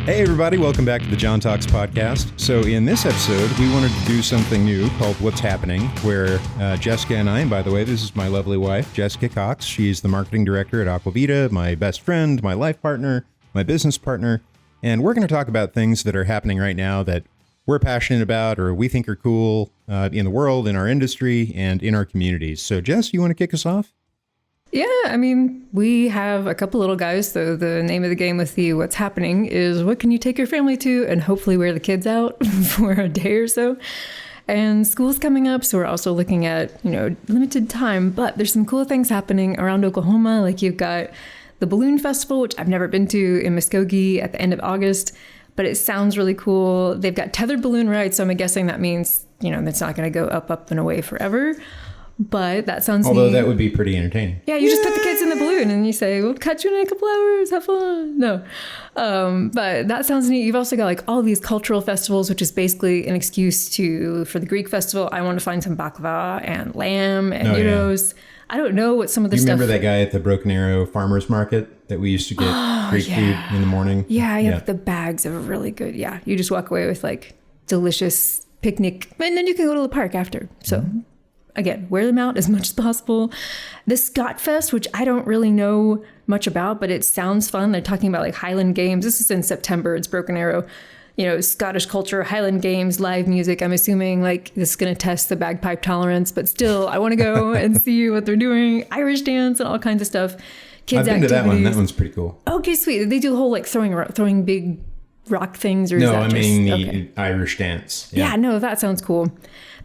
Hey everybody, welcome back to the John Talks podcast. So in this episode, we wanted to do something new called What's Happening, where Jessica and I, and by the way, this is my lovely wife, Jessica Cox. She's the marketing director at Aquavita, my best friend, my life partner, my business partner, and we're going to talk about things that are happening right now that we're passionate about or we think are cool in the world, in our industry, and in our communities. So Jess, you want to kick us off? Yeah, I mean, we have a couple little guys, so the name of the game with the What's Happening is what can you take your family to and hopefully wear the kids out for a day or so. And school's coming up, so we're also looking at, limited time, but there's some cool things happening around Oklahoma. Like you've got the Balloon Festival, which I've never been to, in Muskogee at the end of August, but it sounds really cool. They've got tethered balloon rides, so I'm guessing that means, it's not going to go up and away forever. But that sounds Although neat. That would be pretty entertaining. Yeah, you just put the kids in the balloon and you say, we'll catch you in a couple hours, have fun. No. But that sounds neat. You've also got like all these cultural festivals, which is basically an excuse for the Greek festival, I want to find some baklava and lamb and gyros. Yeah. I don't know what some of the stuff... Remember that guy at the Broken Arrow Farmers Market that we used to get Greek food in the morning? Yeah, the bags of really good. Yeah, you just walk away with like delicious picnic and then you can go to the park after. So... Mm-hmm. Again, wear them out as much as possible. The Scott Fest, which I don't really know much about, but it sounds fun. They're talking about like Highland Games. This is in September. It's Broken Arrow. Scottish culture, Highland Games, live music. I'm assuming like this is going to test the bagpipe tolerance, but still, I want to go and see what they're doing. Irish dance and all kinds of stuff. Kids' I've been to that one. That one's pretty cool. Okay, sweet. They do the whole like throwing big rock things, or no? Is that I mean the Irish dance. Yeah, no, that sounds cool.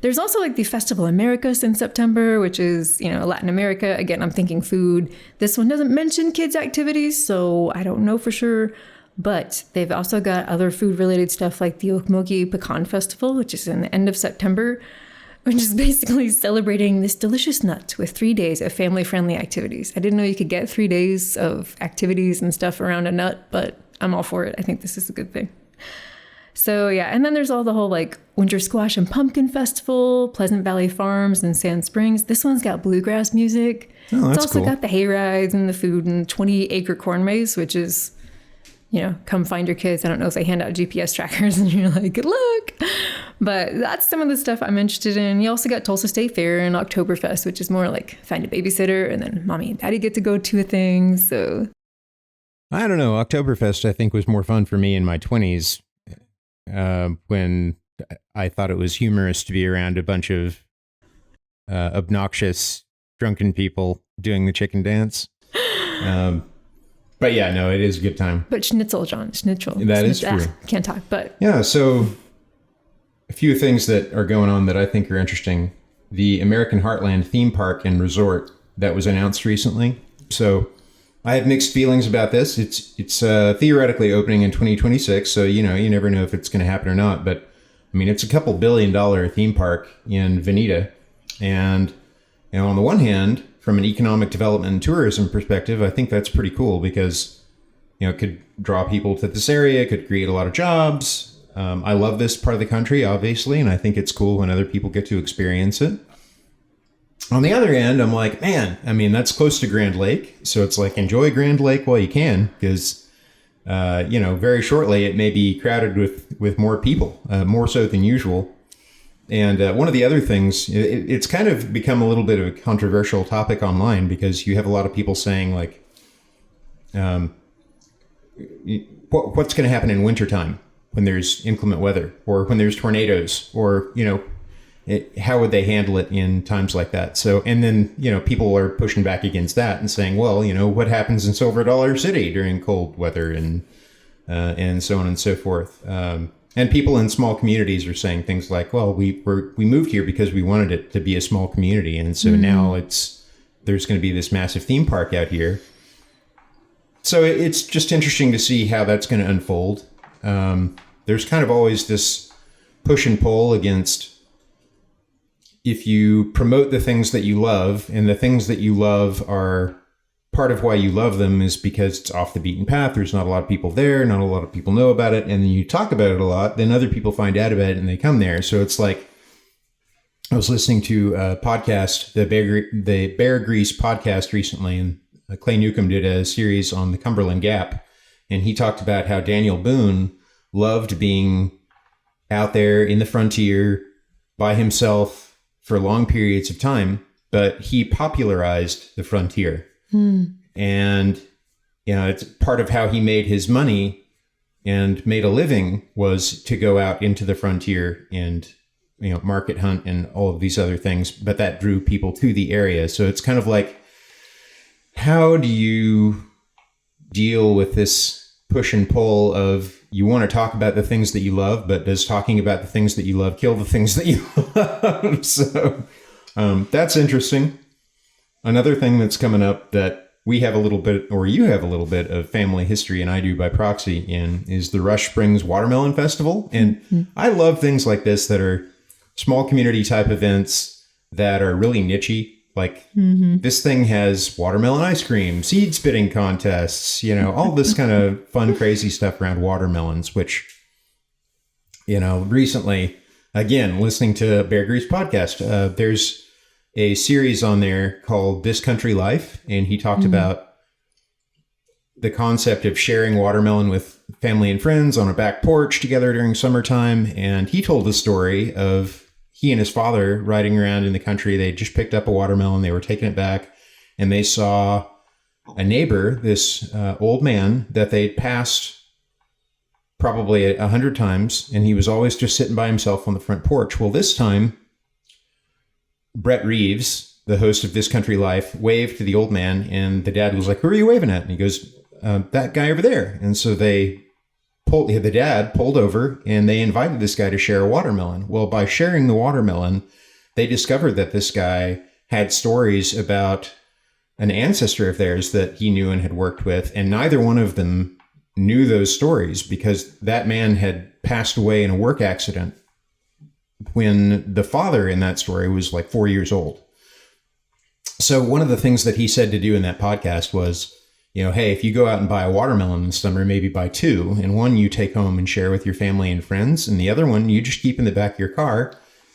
There's also like the Festival Americas in September, which is, Latin America. Again, I'm thinking food. This one doesn't mention kids' activities, so I don't know for sure. But they've also got other food-related stuff like the Okmulgee Pecan Festival, which is in the end of September, which is basically celebrating this delicious nut with 3 days of family-friendly activities. I didn't know you could get 3 days of activities and stuff around a nut, but I'm all for it. I think this is a good thing. So yeah, and then there's all the whole like Winter Squash and Pumpkin Festival, Pleasant Valley Farms and Sand Springs. This one's got bluegrass music. Oh, that's it's also cool. got the hay rides and the food and 20-acre corn maze, which is, come find your kids. I don't know if they hand out GPS trackers and you're like, good luck. But that's some of the stuff I'm interested in. You also got Tulsa State Fair and Oktoberfest, which is more like find a babysitter and then mommy and daddy get to go to a thing. So I don't know. Oktoberfest, I think, was more fun for me in my 20s. When I thought it was humorous to be around a bunch of obnoxious, drunken people doing the chicken dance. But yeah, no, it is a good time. But schnitzel, John, schnitzel. That is true. Can't talk, but... Yeah, so a few things that are going on that I think are interesting. The American Heartland theme park and resort that was announced recently. So... I have mixed feelings about this. It's theoretically opening in 2026, so you never know if it's going to happen or not. But I mean, it's a couple $1 billion theme park in Vinita, and on the one hand, from an economic development and tourism perspective, I think that's pretty cool because it could draw people to this area, it could create a lot of jobs. I love this part of the country, obviously, and I think it's cool when other people get to experience it. On the other end, I'm like, man, I mean, that's close to Grand Lake. So it's like, enjoy Grand Lake while you can, because, very shortly it may be crowded with more people, more so than usual. And one of the other things, it's kind of become a little bit of a controversial topic online because you have a lot of people saying like, what's going to happen in wintertime when there's inclement weather or when there's tornadoes or, how would they handle it in times like that? So, and then, people are pushing back against that and saying, well, what happens in Silver Dollar City during cold weather and so on and so forth. And people in small communities are saying things like, well, we moved here because we wanted it to be a small community. And so now there's going to be this massive theme park out here. So it's just interesting to see how that's going to unfold. There's kind of always this push and pull against, if you promote the things that you love, and the things that you love are part of why you love them is because it's off the beaten path. There's not a lot of people there. Not a lot of people know about it. And then you talk about it a lot. Then other people find out about it and they come there. So it's like, I was listening to a podcast, the Bear Grease podcast recently, and Clay Newcomb did a series on the Cumberland Gap. And he talked about how Daniel Boone loved being out there in the frontier by himself for long periods of time, but he popularized the frontier. And, it's part of how he made his money and made a living was to go out into the frontier and, market hunt and all of these other things. But that drew people to the area. So it's kind of like, how do you deal with this push and pull of you want to talk about the things that you love, but does talking about the things that you love kill the things that you love? So that's interesting. Another thing that's coming up that we have a little bit, or you have a little bit of family history, and I do by proxy, in is the Rush Springs Watermelon Festival. And I love things like this that are small community type events that are really nichey. Like this thing has watermelon ice cream, seed spitting contests, all this kind of fun, crazy stuff around watermelons, which, recently, again, listening to Bear Grease podcast, there's a series on there called This Country Life. And he talked about the concept of sharing watermelon with family and friends on a back porch together during summertime. And he told the story of he and his father riding around in the country. They just picked up a watermelon. They were taking it back and they saw a neighbor, this old man that they'd passed probably 100 times. And he was always just sitting by himself on the front porch. Well, this time, Brett Reeves, the host of This Country Life, waved to the old man. And the dad was like, "Who are you waving at?" And he goes, "That guy over there." And so the dad pulled over and they invited this guy to share a watermelon. Well, by sharing the watermelon, they discovered that this guy had stories about an ancestor of theirs that he knew and had worked with. And neither one of them knew those stories because that man had passed away in a work accident when the father in that story was like 4 years old. So one of the things that he said to do in that podcast was, hey, if you go out and buy a watermelon in the summer, maybe buy two, and one you take home and share with your family and friends, and the other one you just keep in the back of your car.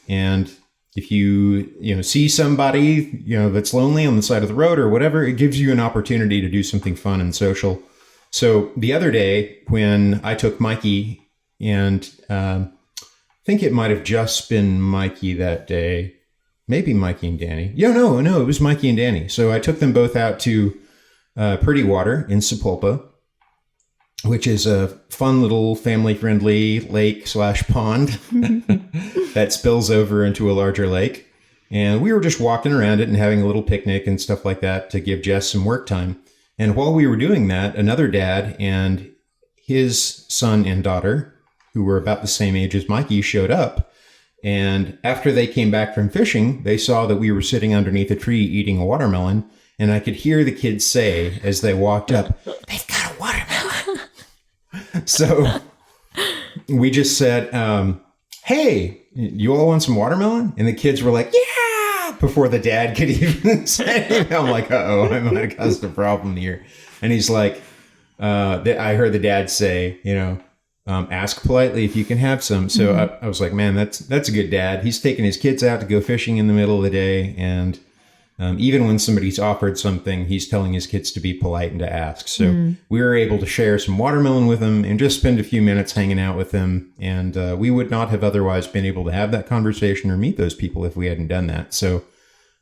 And if you see somebody, that's lonely on the side of the road or whatever, it gives you an opportunity to do something fun and social. So the other day when I took Mikey and, I think it might have just been Mikey that day, maybe Mikey and Danny. No, it was Mikey and Danny. So I took them both out to Pretty Water in Sapulpa, which is a fun little family-friendly lake/pond that spills over into a larger lake. And we were just walking around it and having a little picnic and stuff like that to give Jess some work time. And while we were doing that, another dad and his son and daughter, who were about the same age as Mikey, showed up. And after they came back from fishing, they saw that we were sitting underneath a tree eating a watermelon. And I could hear the kids say as they walked up, "They've got a watermelon." So we just said, "Hey, you all want some watermelon?" And the kids were like, "Yeah," before the dad could even say it. I'm like, "Uh-oh, I might have caused a problem here." And he's like, I heard the dad say, ask politely if you can have some. So I was like, man, that's a good dad. He's taking his kids out to go fishing in the middle of the day. And even when somebody's offered something, he's telling his kids to be polite and to ask. So we were able to share some watermelon with them and just spend a few minutes hanging out with them. And we would not have otherwise been able to have that conversation or meet those people if we hadn't done that. So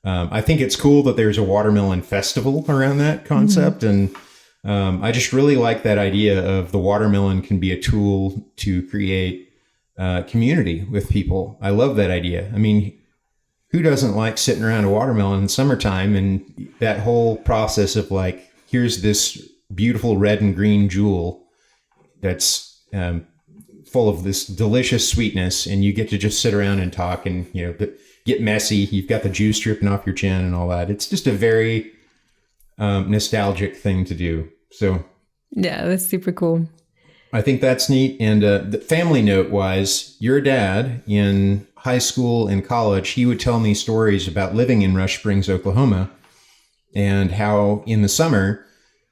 I think it's cool that there's a watermelon festival around that concept. And I just really like that idea of the watermelon can be a tool to create community with people. I love that idea. I mean, who doesn't like sitting around a watermelon in summertime and that whole process of like, here's this beautiful red and green jewel that's full of this delicious sweetness, and you get to just sit around and talk and, get messy. You've got the juice dripping off your chin and all that. It's just a very nostalgic thing to do. So yeah, that's super cool. I think that's neat. And the family note wise, your dad in high school and college, he would tell me stories about living in Rush Springs, Oklahoma, and how in the summer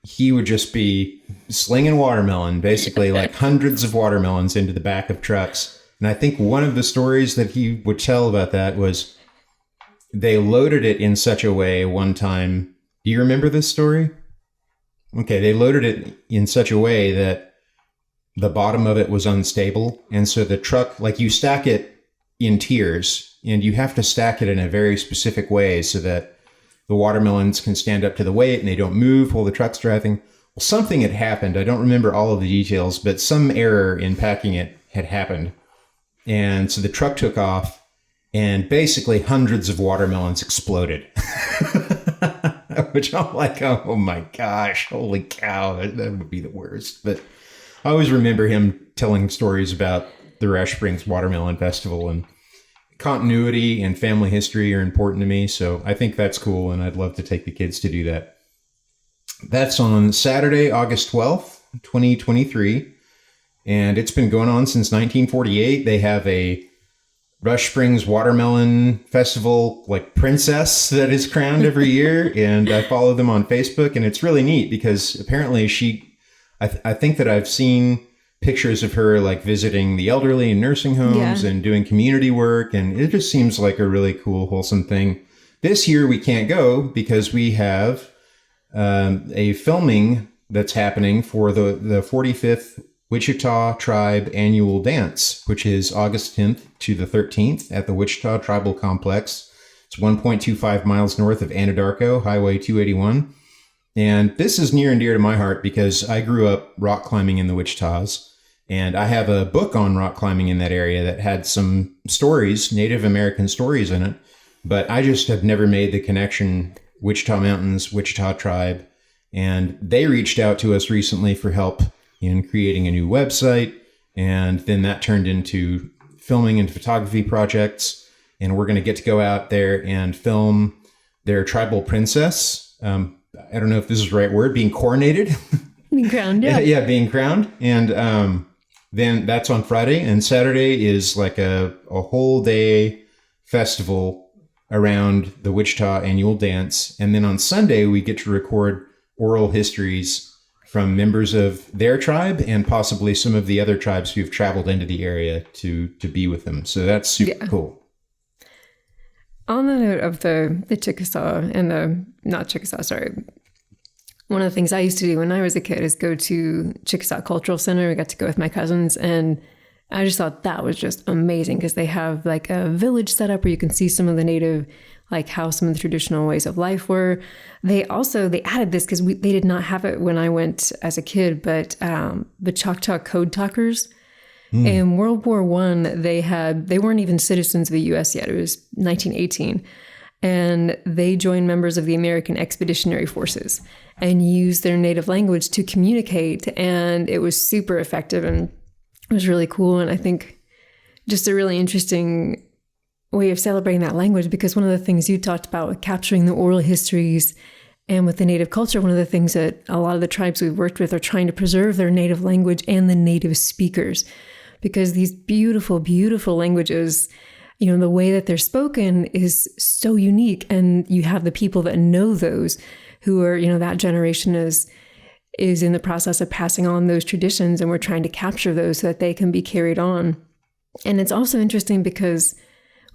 he would just be slinging watermelon, basically like hundreds of watermelons into the back of trucks. And I think one of the stories that he would tell about that was they loaded it in such a way one time. Do you remember this story? Okay, they loaded it in such a way that the bottom of it was unstable. And so the truck, like you stack it in tiers, and you have to stack it in a very specific way so that the watermelons can stand up to the weight and they don't move while the truck's driving. Well, something had happened. I don't remember all of the details, but some error in packing it had happened. And so the truck took off, and basically hundreds of watermelons exploded. Which I'm like, oh my gosh, holy cow, that would be the worst. But I always remember him telling stories about the Rush Springs Watermelon Festival, and continuity and family history are important to me. So I think that's cool, and I'd love to take the kids to do that. That's on Saturday, August 12th, 2023. And it's been going on since 1948. They have a Rush Springs Watermelon Festival, like princess, that is crowned every year. And I follow them on Facebook, and it's really neat because apparently I think that I've seen pictures of her like visiting the elderly in nursing homes and doing community work. And it just seems like a really cool, wholesome thing. This year we can't go because we have a filming that's happening for the 45th Wichita Tribe Annual Dance, which is August 10th to the 13th at the Wichita Tribal Complex. It's 1.25 miles north of Anadarko, Highway 281. And this is near and dear to my heart because I grew up rock climbing in the Wichitas, and I have a book on rock climbing in that area that had some stories, Native American stories in it, but I just have never made the connection. Wichita Mountains, Wichita Tribe, and they reached out to us recently for help in creating a new website, and then that turned into filming and photography projects, and we're going to get to go out there and film their tribal princess. I don't know if this is the right word, being coronated. Being crowned, yeah. Yeah, being crowned. And then that's on Friday, and Saturday is like a whole day festival around the Wichita Annual Dance. And then on Sunday, we get to record oral histories from members of their tribe and possibly some of the other tribes who've traveled into the area to be with them. So that's super cool. On the note of the Chickasaw and not Chickasaw, sorry. One of the things I used to do when I was a kid is go to Chickasaw Cultural Center. I got to go with my cousins, and I just thought that was just amazing because they have like a village set up where you can see some of the native, like how some of the traditional ways of life were. They added this because they did not have it when I went as a kid, but the Choctaw Code Talkers. In World War I, they weren't even citizens of the U.S. yet. It was 1918. And they joined members of the American Expeditionary Forces and used their native language to communicate. And it was super effective, and it was really cool. And I think just a really interesting way of celebrating that language, because one of the things you talked about with capturing the oral histories and with the native culture, one of the things that a lot of the tribes we've worked with are trying to preserve their native language and the native speakers, because these beautiful, beautiful languages, you know, the way that they're spoken is so unique. And you have the people that know those who are, you know, that generation is in the process of passing on those traditions, and we're trying to capture those so that they can be carried on. And it's also interesting because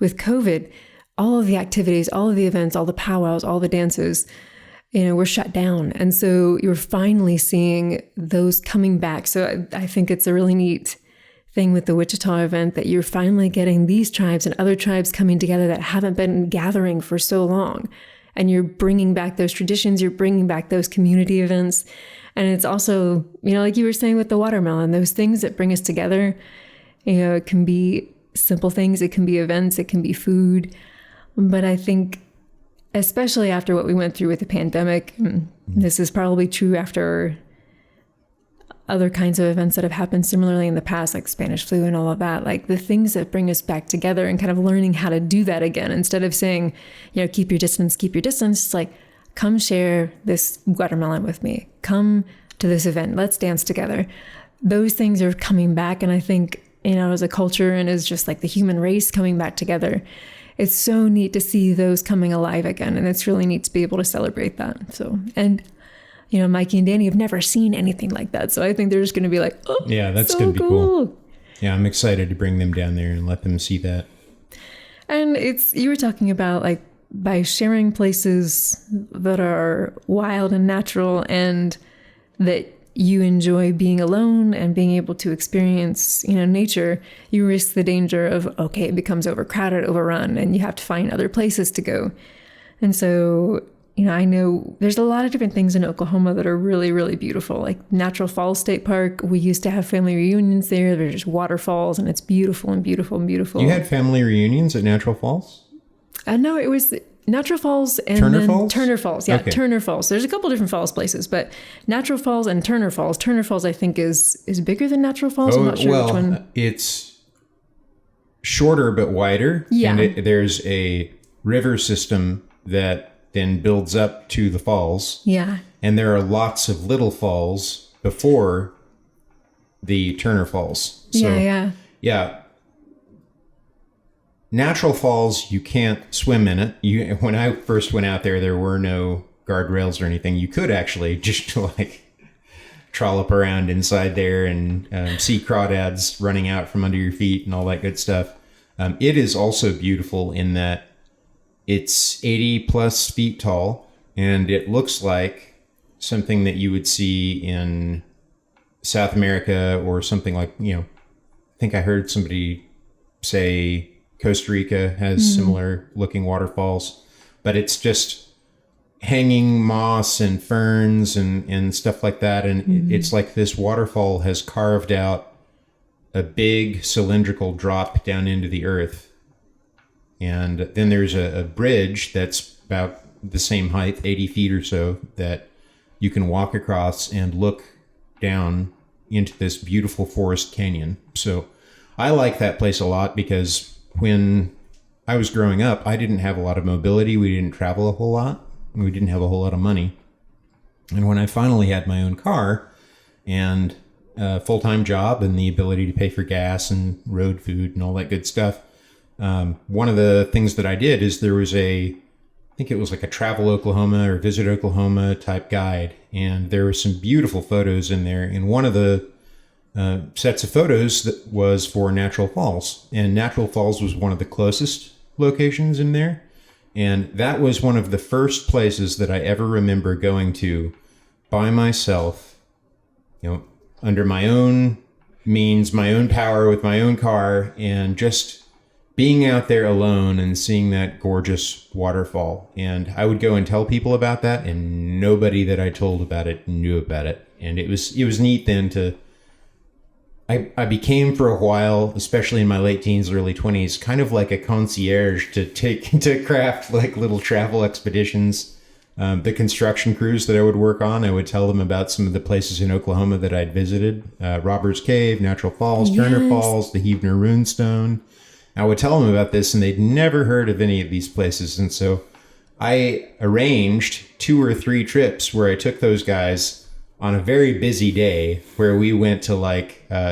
with COVID, all of the activities, all of the events, all the powwows, all the dances, you know, were shut down. And so you're finally seeing those coming back. So I think it's a really neat thing with the Wichita event that you're finally getting these tribes and other tribes coming together that haven't been gathering for so long. And you're bringing back those traditions, you're bringing back those community events. And it's also, you know, like you were saying with the watermelon, those things that bring us together, you know, it can be simple things, it can be events, it can be food. But I think, especially after what we went through with the pandemic, this is probably true after other kinds of events that have happened similarly in the past, like Spanish flu and all of that, like the things that bring us back together and kind of learning how to do that again, instead of saying, you know, keep your distance, it's like, come share this watermelon with me. Come to this event. Let's dance together. Those things are coming back. And I think, you know, as a culture and as just like the human race coming back together, it's so neat to see those coming alive again. And it's really neat to be able to celebrate that. So, and, you know, Mikey and Danny have never seen anything like that. So I think they're just going to be like, oh, yeah, that's so going to be cool. Yeah, I'm excited to bring them down there and let them see that. And you were talking about like, by sharing places that are wild and natural and that you enjoy being alone and being able to experience, nature, you risk the danger of, okay, it becomes overcrowded, overrun, and you have to find other places to go. And so, I know there's a lot of different things in Oklahoma that are really, really beautiful. Like Natural Falls State Park, we used to have family reunions there. There's just waterfalls, and it's beautiful and beautiful and beautiful. You had family reunions at Natural Falls? No, it was Natural Falls and Turner Falls. Yeah, okay. Turner Falls. There's a couple different falls places, but Natural Falls and Turner Falls. Turner Falls, I think, is bigger than Natural Falls. I'm not sure which one. It's shorter but wider. Yeah. And there's a river system that then builds up to the falls. Yeah. And there are lots of little falls before the Turner Falls. So, yeah. Natural Falls, you can't swim in it. When I first went out there were no guardrails or anything. You could actually just trollop around inside there and see crawdads running out from under your feet and all that good stuff. It is also beautiful in that it's 80 plus feet tall, and it looks like something that you would see in South America or something like, I think I heard somebody say Costa Rica has similar looking waterfalls, but it's just hanging moss and ferns and stuff like that. And it's like this waterfall has carved out a big cylindrical drop down into the earth. And then there's a bridge that's about the same height, 80 feet or so, that you can walk across and look down into this beautiful forest canyon. So I like that place a lot because when I was growing up, I didn't have a lot of mobility. We didn't travel a whole lot. We didn't have a whole lot of money. And when I finally had my own car and a full-time job and the ability to pay for gas and road food and all that good stuff, one of the things that I did is there was I think it was like a Travel Oklahoma or Visit Oklahoma type guide. And there were some beautiful photos in there. And one of the sets of photos that was for Natural Falls. And Natural Falls was one of the closest locations in there. And that was one of the first places that I ever remember going to by myself, under my own means, my own power with my own car, and just being out there alone and seeing that gorgeous waterfall. And I would go and tell people about that, and nobody that I told about it knew about it. And it was neat then I became for a while, especially in my late teens, early 20s, kind of like a concierge to craft like little travel expeditions. The construction crews that I would work on, I would tell them about some of the places in Oklahoma that I'd visited. Robbers Cave, Natural Falls, Turner Falls, the Heavener Runestone. I would tell them about this, and they'd never heard of any of these places. And so I arranged 2 or 3 trips where I took those guys on a very busy day, where we went to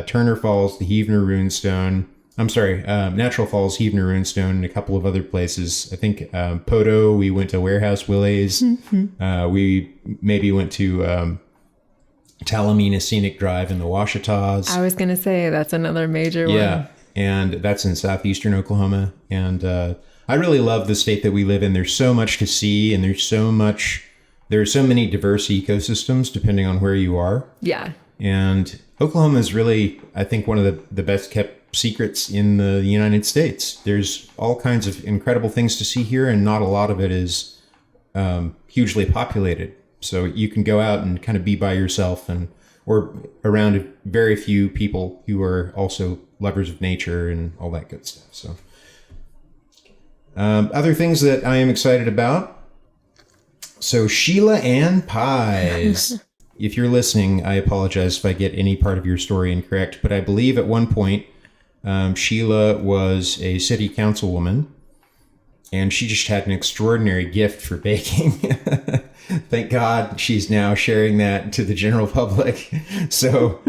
Turner Falls, the Heavener Runestone. Natural Falls, Heavener Runestone, and a couple of other places. I think Poto, we went to Warehouse Willie's. We maybe went to Talamina Scenic Drive in the Ouachitas. I was going to say, that's another major one. Yeah, and that's in southeastern Oklahoma. And I really love the state that we live in. There's so much to see, and there are so many diverse ecosystems depending on where you are. Yeah. And Oklahoma is really, I think, one of the best kept secrets in the United States. There's all kinds of incredible things to see here, and not a lot of it is hugely populated. So you can go out and kind of be by yourself or around very few people who are also lovers of nature and all that good stuff. So other things that I am excited about. So Sheila Ann Pies. If you're listening, I apologize if I get any part of your story incorrect, but I believe at one point Sheila was a city councilwoman, and she just had an extraordinary gift for baking. Thank God she's now sharing that to the general public. So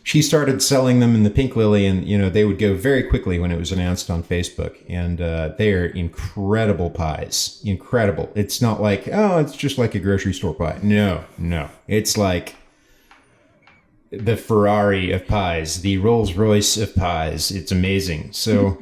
she started selling them in the Pink Lily, and they would go very quickly when it was announced on Facebook. And they are incredible pies. Incredible. It's not like, it's just like a grocery store pie. No. It's like the Ferrari of pies, the Rolls Royce of pies. It's amazing. So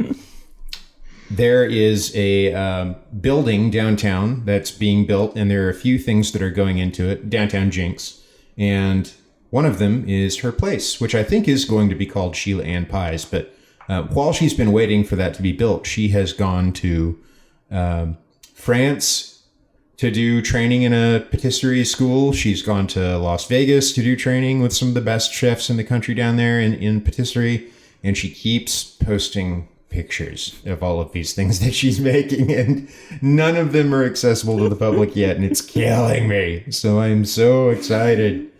there is a building downtown that's being built, and there are a few things that are going into it. Downtown Jinx. And one of them is her place, which I think is going to be called Sheila Ann Pies. But while she's been waiting for that to be built, she has gone to France to do training in a patisserie school. She's gone to Las Vegas to do training with some of the best chefs in the country down there in patisserie. And she keeps posting pictures of all of these things that she's making, and none of them are accessible to the public yet, and it's killing me. So I'm so excited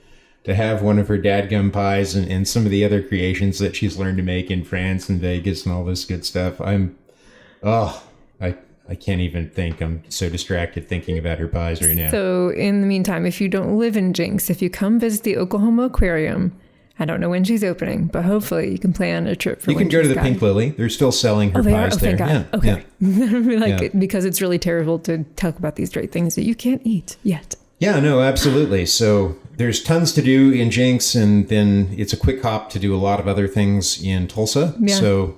to have one of her dadgum pies and some of the other creations that she's learned to make in France and Vegas and all this good stuff. I can't even think. I'm so distracted thinking about her pies right now. So in the meantime, if you don't live in Jinx, if you come visit the Oklahoma Aquarium, I don't know when she's opening, but hopefully you can plan a trip for you can go to the Pink Lily. They're still selling her pies there. Thank God. Yeah, okay. It because it's really terrible to talk about these great things that you can't eat yet. Yeah, no, absolutely. So there's tons to do in Jinx, and then it's a quick hop to do a lot of other things in Tulsa. Yeah. So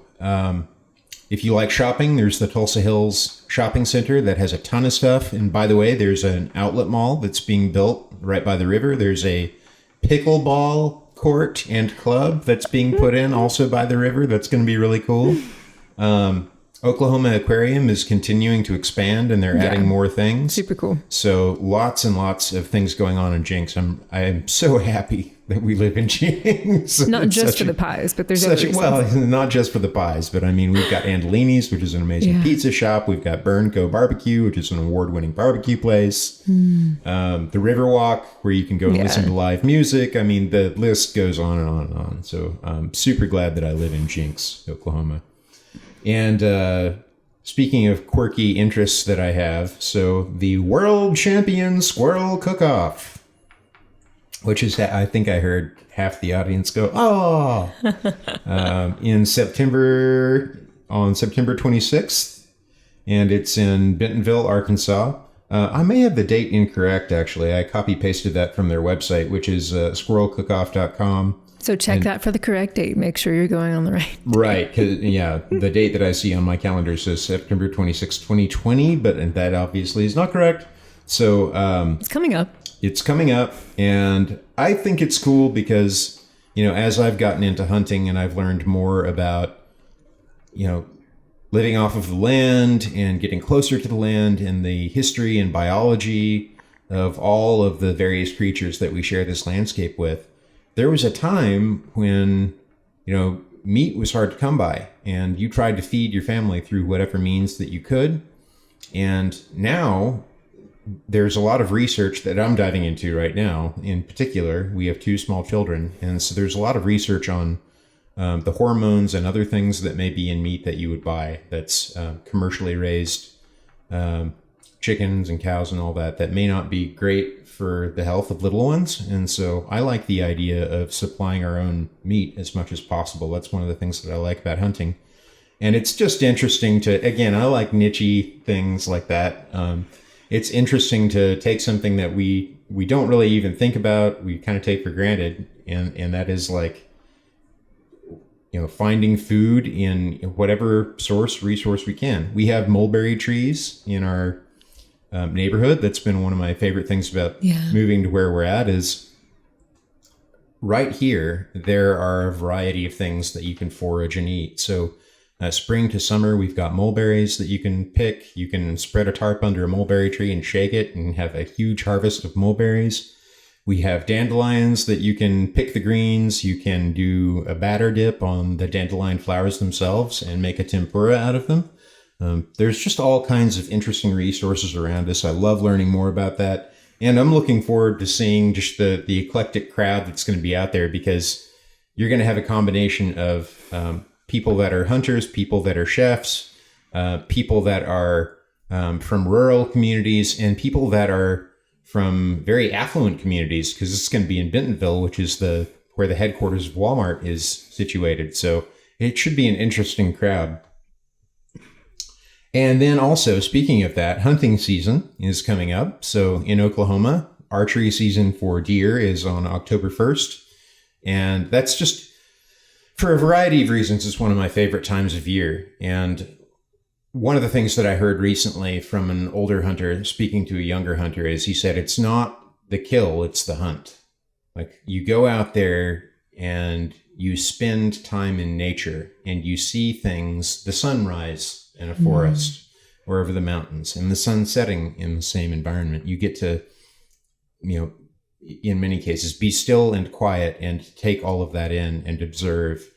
if you like shopping, there's the Tulsa Hills Shopping Center that has a ton of stuff. And by the way, there's an outlet mall that's being built right by the river. There's a pickleball court and club that's being put in also by the river. That's going to be really cool. Oklahoma Aquarium is continuing to expand, and they're adding more things. Super cool. So lots and lots of things going on in Jinx. I am so happy that we live in Jinx. Not just for the pies, but there's other well, not just for the pies, but I mean, we've got Andolini's, which is an amazing pizza shop. We've got Burn Co. Barbecue, which is an award-winning barbecue place. The Riverwalk, where you can go and listen to live music. I mean, the list goes on and on and on. So I'm super glad that I live in Jinx, Oklahoma. And speaking of quirky interests that I have, so the World Champion Squirrel Cook-Off, which is, I think I heard half the audience go, oh, on September 26th, and it's in Bentonville, Arkansas. I may have the date incorrect, actually. I copy-pasted that from their website, which is squirrelcookoff.com. So check that for the correct date. Make sure you're going on the right date. Right. The date that I see on my calendar says September 26, 2020, but that obviously is not correct. So it's coming up. It's coming up. And I think it's cool because, as I've gotten into hunting and I've learned more about, living off of the land and getting closer to the land and the history and biology of all of the various creatures that we share this landscape with. There was a time when, meat was hard to come by, and you tried to feed your family through whatever means that you could. And now there's a lot of research that I'm diving into right now. In particular, we have 2 small children. And so there's a lot of research on the hormones and other things that may be in meat that you would buy that's commercially raised chickens and cows and all that may not be great for the health of little ones. And so I like the idea of supplying our own meat as much as possible. That's one of the things that I like about hunting. And it's just interesting to, again, I like niche-y things like that. It's interesting to take something that we don't really even think about, we kind of take for granted, and that is like, finding food in whatever resource we can. We have mulberry trees in our neighborhood. That's been one of my favorite things about moving to where we're at is right here, there are a variety of things that you can forage and eat. So spring to summer, we've got mulberries that you can pick. You can spread a tarp under a mulberry tree and shake it and have a huge harvest of mulberries. We have dandelions that you can pick the greens. You can do a batter dip on the dandelion flowers themselves and make a tempura out of them. There's just all kinds of interesting resources around us. I love learning more about that. And I'm looking forward to seeing just the eclectic crowd that's going to be out there, because you're going to have a combination of people that are hunters, people that are chefs, people that are from rural communities, and people that are from very affluent communities, because it's going to be in Bentonville, which is where the headquarters of Walmart is situated. So it should be an interesting crowd. And then also, speaking of that, hunting season is coming up. So in Oklahoma, archery season for deer is on October 1st. And that's just, for a variety of reasons, it's one of my favorite times of year. And one of the things that I heard recently from an older hunter speaking to a younger hunter is he said, it's not the kill, it's the hunt. Like you go out there and you spend time in nature and you see things, the sunrise in a forest or over the mountains and the sun setting in the same environment. You get to, in many cases, be still and quiet and take all of that in and observe.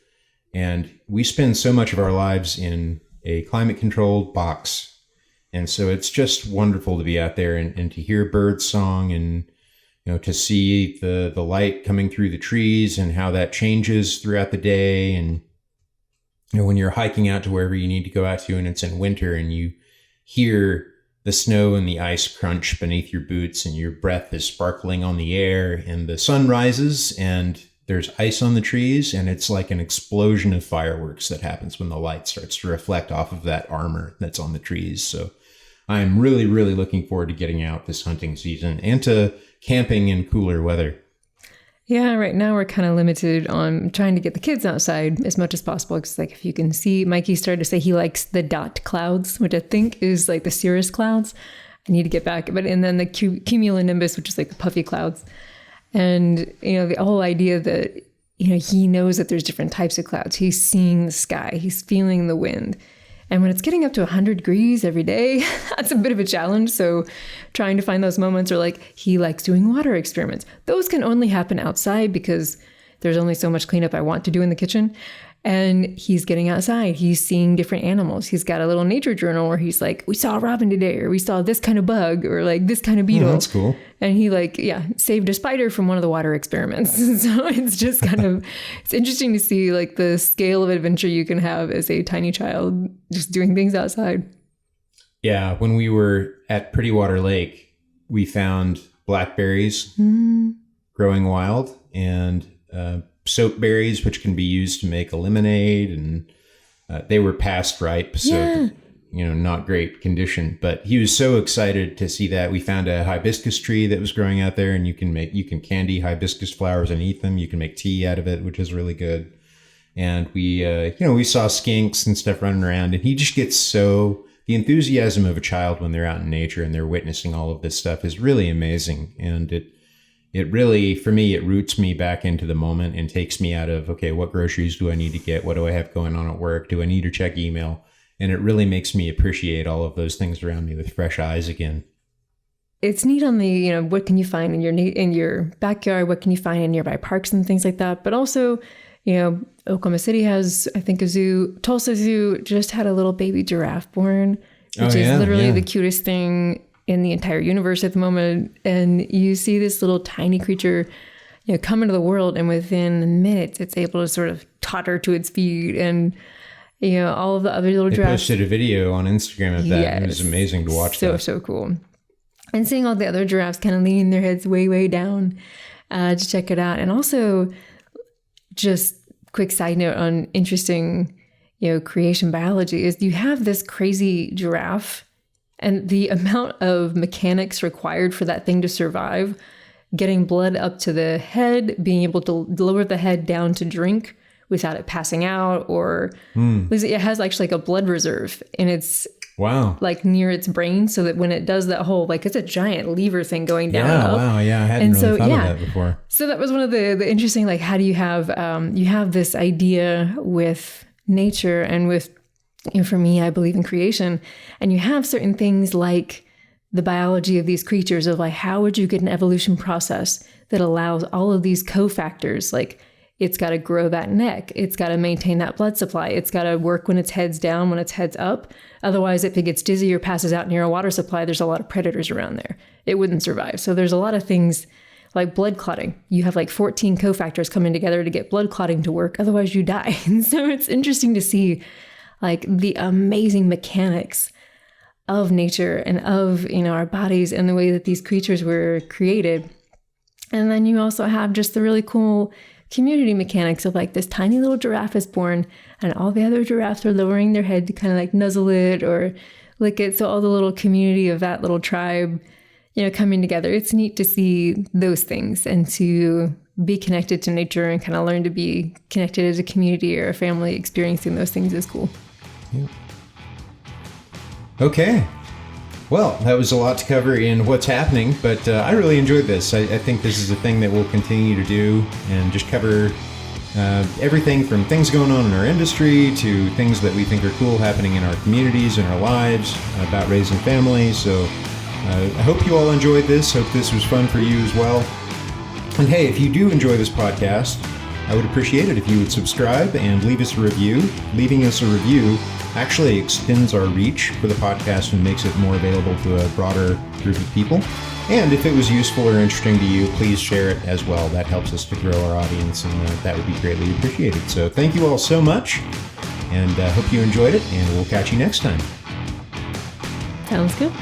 And we spend so much of our lives in a climate controlled box. And so it's just wonderful to be out there and to hear birds song and, to see the light coming through the trees and how that changes throughout the day. And, when you're hiking out to wherever you need to go out to and it's in winter and you hear the snow and the ice crunch beneath your boots and your breath is sparkling on the air and the sun rises and there's ice on the trees and it's like an explosion of fireworks that happens when the light starts to reflect off of that armor that's on the trees. So I'm really, really looking forward to getting out this hunting season and to camping in cooler weather. Yeah, right now we're kind of limited on trying to get the kids outside as much as possible. Because like if you can see, Mikey started to say he likes the dot clouds, which I think is like the cirrus clouds. I need to get back. And then the cumulonimbus, which is like the puffy clouds. And, the whole idea that, he knows that there's different types of clouds. He's seeing the sky. He's feeling the wind. And when it's getting up to 100 degrees every day, that's a bit of a challenge. So trying to find those moments, or like he likes doing water experiments. Those can only happen outside because there's only so much cleanup I want to do in the kitchen. And he's getting outside. He's seeing different animals. He's got a little nature journal where he's like, we saw a robin today, or we saw this kind of bug, or like this kind of beetle. Oh, that's cool. And he saved a spider from one of the water experiments. So it's just it's interesting to see like the scale of adventure you can have as a tiny child just doing things outside. Yeah. When we were at Pretty Water Lake, we found blackberries growing wild and, soap berries, which can be used to make a lemonade, and they were past ripe, so not great condition. But he was so excited to see that. We found a hibiscus tree that was growing out there, and you can candy hibiscus flowers and eat them. You can make tea out of it, which is really good. And we saw skinks and stuff running around, and he just gets the enthusiasm of a child when they're out in nature and they're witnessing all of this stuff is really amazing. And it really, for me, it roots me back into the moment and takes me out of, okay, what groceries do I need to get? What do I have going on at work? Do I need to check email? And it really makes me appreciate all of those things around me with fresh eyes again. It's neat on the, what can you find in your backyard? What can you find in nearby parks and things like that? But also, Oklahoma City has, I think, a zoo. Tulsa Zoo just had a little baby giraffe born, which is literally the cutest thing in the entire universe at the moment. And you see this little tiny creature, come into the world, and within minutes, it's able to sort of totter to its feet. And, all of the other little giraffes. They posted a video on Instagram of that. Yes. And it was amazing to watch. So cool. And seeing all the other giraffes kind of leaning their heads way, way down to check it out. And also, just quick side note on interesting, creation biology is you have this crazy giraffe, and the amount of mechanics required for that thing to survive, getting blood up to the head, being able to lower the head down to drink without it passing out, or it has actually like a blood reserve, and it's like near its brain, so that when it does that whole, like it's a giant lever thing going down. Yeah, up. Wow, yeah, I hadn't really thought of that before. So that was one of the interesting, like, how do you have this idea with nature and with, for me, I believe in creation, and you have certain things like the biology of these creatures of like, how would you get an evolution process that allows all of these cofactors, like it's got to grow that neck, it's got to maintain that blood supply, it's got to work when its head's down, when its head's up. Otherwise, if it gets dizzy or passes out near a water supply, there's a lot of predators around there. It wouldn't survive. So there's a lot of things like blood clotting. You have like 14 cofactors coming together to get blood clotting to work. Otherwise, you die. And so it's interesting to see like the amazing mechanics of nature and of, our bodies and the way that these creatures were created. And then you also have just the really cool community mechanics of like this tiny little giraffe is born and all the other giraffes are lowering their head to kind of like nuzzle it or lick it. So all the little community of that little tribe, coming together. It's neat to see those things and to be connected to nature and kind of learn to be connected as a community or a family. Experiencing those things is cool. Yeah. Okay. Well, that was a lot to cover in what's happening, but I really enjoyed this. I think this is a thing that we'll continue to do and just cover everything from things going on in our industry to things that we think are cool happening in our communities and our lives about raising families. So I hope you all enjoyed this. Hope this was fun for you as well. And hey, if you do enjoy this podcast, I would appreciate it if you would subscribe and leave us a review. Leaving us a review actually extends our reach for the podcast and makes it more available to a broader group of people. And if it was useful or interesting to you, please share it as well. That helps us to grow our audience, and that would be greatly appreciated. So thank you all so much, and hope you enjoyed it, and we'll catch you next time. Sounds good.